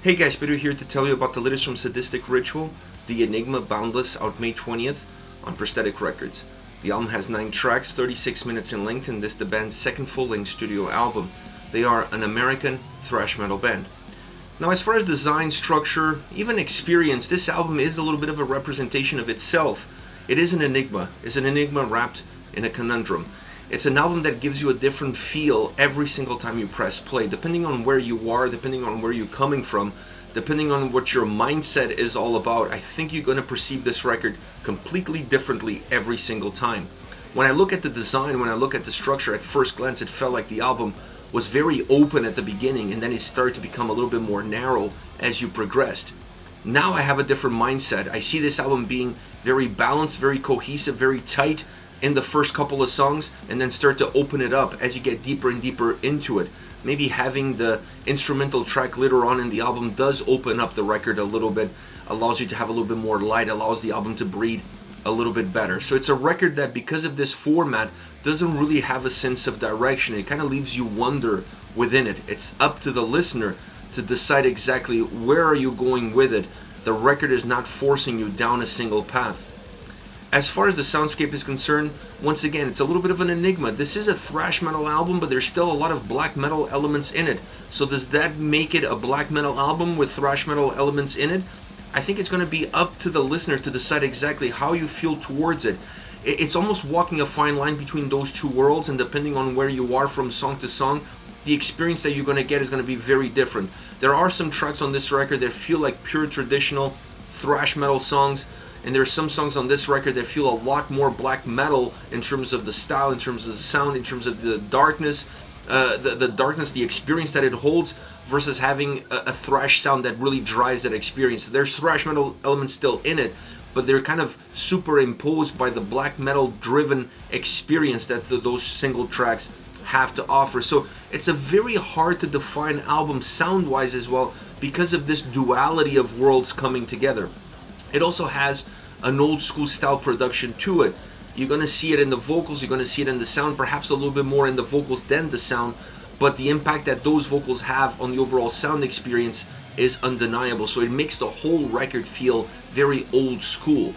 Hey guys, Peter here to tell you about the latest from Sadistic Ritual, the Enigma Boundless, out May 20th on Prosthetic Records. The album has 9 tracks, 36 minutes in length, and this is the band's second full-length studio album. They are an American thrash metal band. Now, as far as design, structure, even experience, this album is a little bit of a representation of itself. It is an enigma. It's an enigma wrapped in a conundrum. It's an album that gives you a different feel every single time you press play, depending on where you are, depending on where you're coming from, depending on what your mindset is all about. I think you're going to perceive this record completely differently every single time. When I look at the design, when I look at the structure, at first glance it felt like the album was very open at the beginning, and then it started to become a little bit more narrow as you progressed. Now I have a different mindset. I see this album being very balanced, very cohesive, very tight in the first couple of songs, and then start to open it up as you get deeper and deeper into it. Maybe having the instrumental track later on in the album does open up the record a little bit, allows you to have a little bit more light, allows the album to breathe a little bit better. So it's a record that, because of this format, doesn't really have a sense of direction. It kind of leaves you wonder within it. It's up to the listener to decide exactly where are you going with it. The record is not forcing you down a single path. As far as the soundscape is concerned, once again, it's a little bit of an enigma. This is a thrash metal album, but there's still a lot of black metal elements in it. So does that make it a black metal album with thrash metal elements in it? I think it's going to be up to the listener to decide exactly how you feel towards it. It's almost walking a fine line between those two worlds, and depending on where you are from song to song, the experience that you're going to get is going to be very different. There are some tracks on this record that feel like pure traditional thrash metal songs, and there are some songs on this record that feel a lot more black metal in terms of the style, in terms of the sound, in terms of the darkness, the experience that it holds, versus having a thrash sound that really drives that experience. There's thrash metal elements still in it, but they're kind of superimposed by the black metal driven experience that those single tracks have to offer. So it's a very hard to define album sound wise as well, because of this duality of worlds coming together. It also has an old school style production to it. You're going to see it in the vocals, you're going to see it in the sound, perhaps a little bit more in the vocals than the sound, but the impact that those vocals have on the overall sound experience is undeniable. So it makes the whole record feel very old school.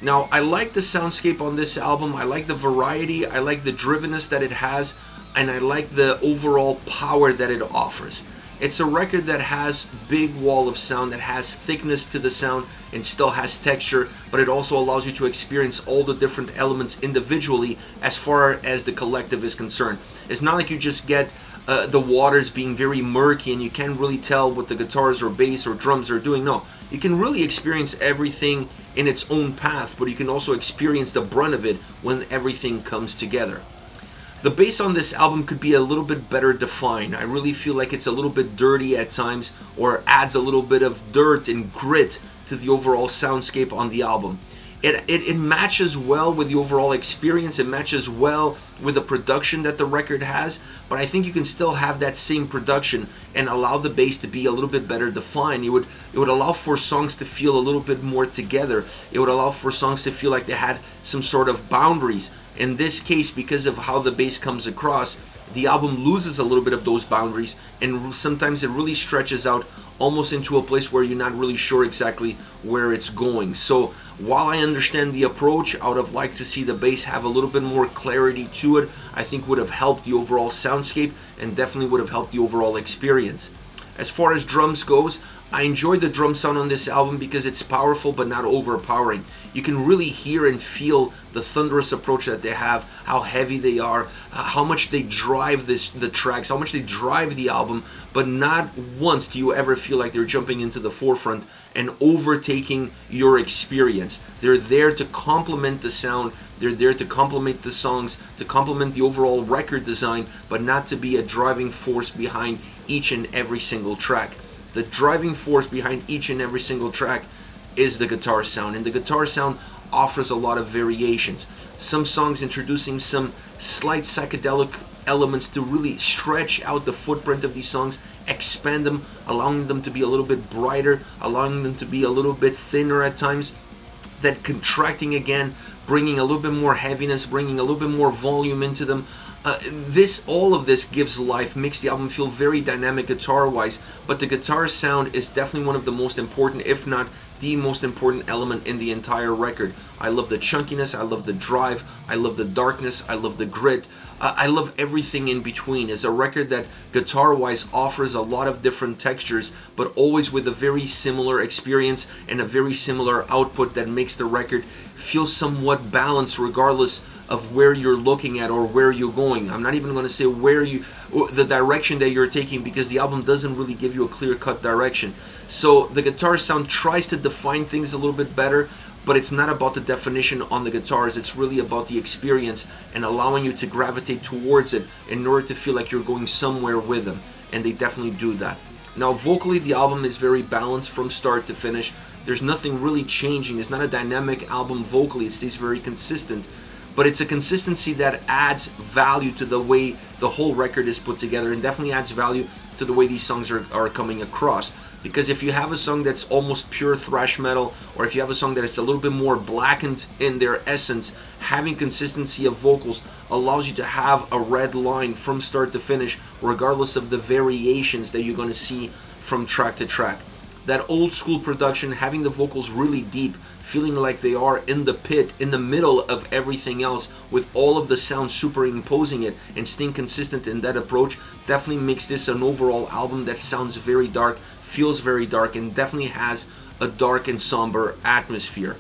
Now, I like the soundscape on this album, I like the variety, I like the drivenness that it has, and I like the overall power that it offers. It's a record that has big wall of sound, that has thickness to the sound and still has texture, but it also allows you to experience all the different elements individually as far as the collective is concerned. It's not like you just get the waters being very murky and you can't really tell what the guitars or bass or drums are doing. No, you can really experience everything in its own path, but you can also experience the brunt of it when everything comes together. The bass on this album could be a little bit better defined. I really feel like it's a little bit dirty at times, or adds a little bit of dirt and grit to the overall soundscape on the album. It matches well with the overall experience, it matches well with the production that the record has, but I think you can still have that same production and allow the bass to be a little bit better defined. It would allow for songs to feel a little bit more together. It would allow for songs to feel like they had some sort of boundaries. In this case, because of how the bass comes across, the album loses a little bit of those boundaries, and sometimes it really stretches out almost into a place where you're not really sure exactly where it's going. So while I understand the approach, I would have liked to see the bass have a little bit more clarity to it. I think would have helped the overall soundscape and definitely would have helped the overall experience. As far as drums goes, I enjoy the drum sound on this album because it's powerful but not overpowering. You can really hear and feel the thunderous approach that they have, how heavy they are, how much they drive the tracks, how much they drive the album, but not once do you ever feel like they're jumping into the forefront and overtaking your experience. They're there to complement the sound, they're there to complement the songs, to complement the overall record design, but not to be a driving force behind each and every single track. The driving force behind each and every single track is the guitar sound, and the guitar sound offers a lot of variations. Some songs introducing some slight psychedelic elements to really stretch out the footprint of these songs, expand them, allowing them to be a little bit brighter, allowing them to be a little bit thinner at times, then contracting again, bringing a little bit more heaviness, bringing a little bit more volume into them. All of this gives life, makes the album feel very dynamic guitar-wise, but the guitar sound is definitely one of the most important, if not the most important element in the entire record. I love the chunkiness, I love the drive, I love the darkness, I love the grit, I love everything in between. It's a record that guitar-wise offers a lot of different textures, but always with a very similar experience and a very similar output that makes the record feel somewhat balanced regardless of where you're looking at or where you're going. I'm not even going to say the direction that you're taking, because the album doesn't really give you a clear-cut direction. So the guitar sound tries to define things a little bit better, but it's not about the definition on the guitars. It's really about the experience and allowing you to gravitate towards it in order to feel like you're going somewhere with them, and they definitely do that. Now vocally, the album is very balanced from start to finish. There's nothing really changing. It's not a dynamic album vocally. It stays very consistent. But it's a consistency that adds value to the way the whole record is put together, and definitely adds value to the way these songs are coming across. Because if you have a song that's almost pure thrash metal, or if you have a song that is a little bit more blackened in their essence, having consistency of vocals allows you to have a red line from start to finish, regardless of the variations that you're going to see from track to track. That old school production, having the vocals really deep, feeling like they are in the pit, in the middle of everything else, with all of the sound superimposing it and staying consistent in that approach, definitely makes this an overall album that sounds very dark, feels very dark, and definitely has a dark and somber atmosphere.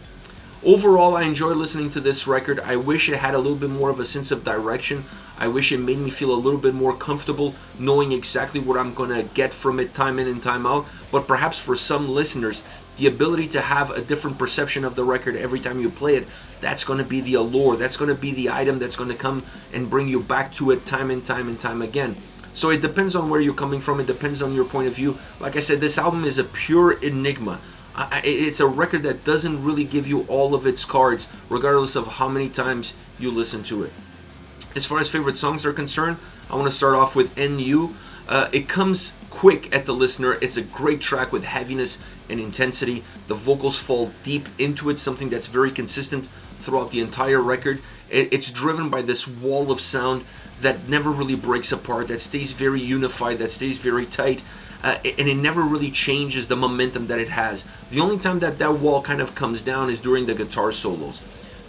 Overall, I enjoy listening to this record. I wish it had a little bit more of a sense of direction. I wish it made me feel a little bit more comfortable knowing exactly what I'm going to get from it time in and time out. But perhaps for some listeners, the ability to have a different perception of the record every time you play it, that's going to be the allure. That's going to be the item that's going to come and bring you back to it time and time and time again. So it depends on where you're coming from. It depends on your point of view. Like I said, this album is a pure enigma. It's a record that doesn't really give you all of its cards, regardless of how many times you listen to it. As far as favorite songs are concerned, I want to start off with NU. It comes quick at the listener. It's a great track with heaviness and intensity. The vocals fall deep into it, something that's very consistent throughout the entire record. It's driven by this wall of sound that never really breaks apart, that stays very unified, that stays very tight. And it never really changes the momentum that it has. The only time that wall kind of comes down is during the guitar solos.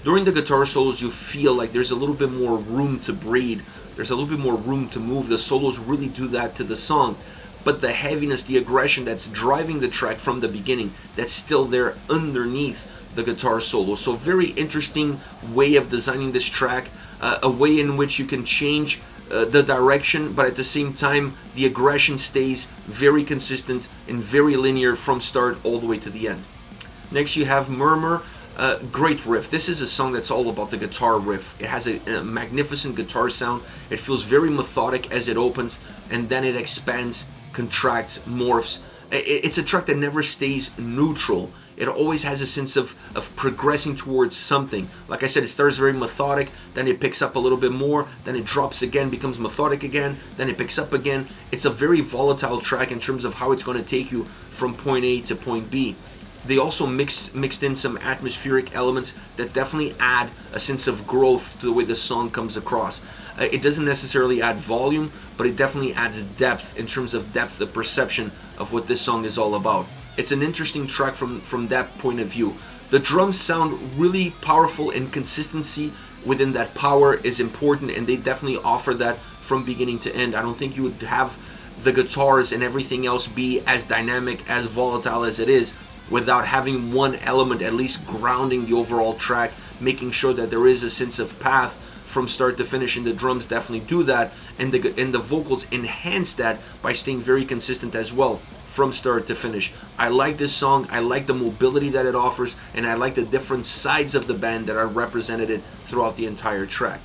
During the guitar solos, you feel like there's a little bit more room to breathe. There's a little bit more room to move. The solos really do that to the song. But the heaviness, the aggression that's driving the track from the beginning, that's still there underneath the guitar solo. So very interesting way of designing this track, a way in which you can change the direction, but at the same time the aggression stays very consistent and very linear from start all the way to the end. Next you have Murmur. Great riff. This is a song that's all about the guitar riff. It has a magnificent guitar sound. It feels very methodic as it opens, and then it expands, contracts, morphs. It's a track that never stays neutral. It always has a sense of progressing towards something. Like I said, it starts very methodic, then it picks up a little bit more, then it drops again, becomes methodic again, then it picks up again. It's a very volatile track in terms of how it's going to take you from point A to point B. They also mixed in some atmospheric elements that definitely add a sense of growth to the way the song comes across. It doesn't necessarily add volume, but it definitely adds depth in terms of depth, the perception of what this song is all about. It's an interesting track from that point of view. The drums sound really powerful, and consistency within that power is important, and they definitely offer that from beginning to end. I don't think you would have the guitars and everything else be as dynamic, as volatile as it is, without having one element at least grounding the overall track, making sure that there is a sense of path from start to finish, and the drums definitely do that, and the vocals enhance that by staying very consistent as well from start to finish. I like this song. I like the mobility that it offers, and I like the different sides of the band that are represented throughout the entire track.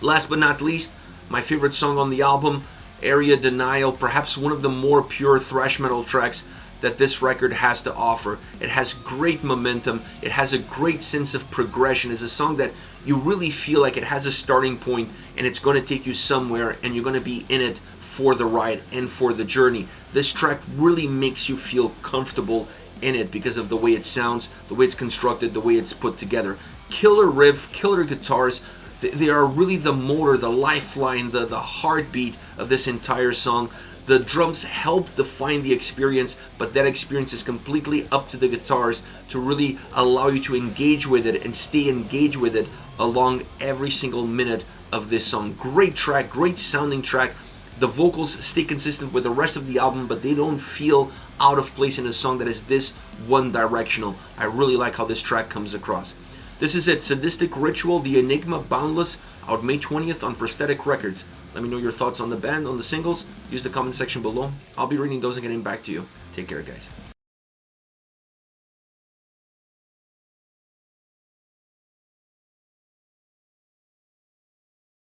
Last but not least, my favorite song on the album, Area Denial, perhaps one of the more pure thrash metal tracks that this record has to offer. It has great momentum. It has a great sense of progression. It's a song that you really feel like it has a starting point, and it's going to take you somewhere, and you're going to be in it for the ride and for the journey. This track really makes you feel comfortable in it because of the way it sounds, the way it's constructed, the way it's put together. Killer riff, killer guitars, They are really the motor, the lifeline, the heartbeat of this entire song. The drums help define the experience, but that experience is completely up to the guitars to really allow you to engage with it and stay engaged with it along every single minute of this song. Great track, great sounding track. The vocals stay consistent with the rest of the album, but they don't feel out of place in a song that is this one directional. I really like how this track comes across. This is it, Sadistic Ritual, the Enigma Boundless, out May 20th on Prosthetic Records. Let me know your thoughts on the band, on the singles. Use the comment section below. I'll be reading those and getting back to you. Take care, guys.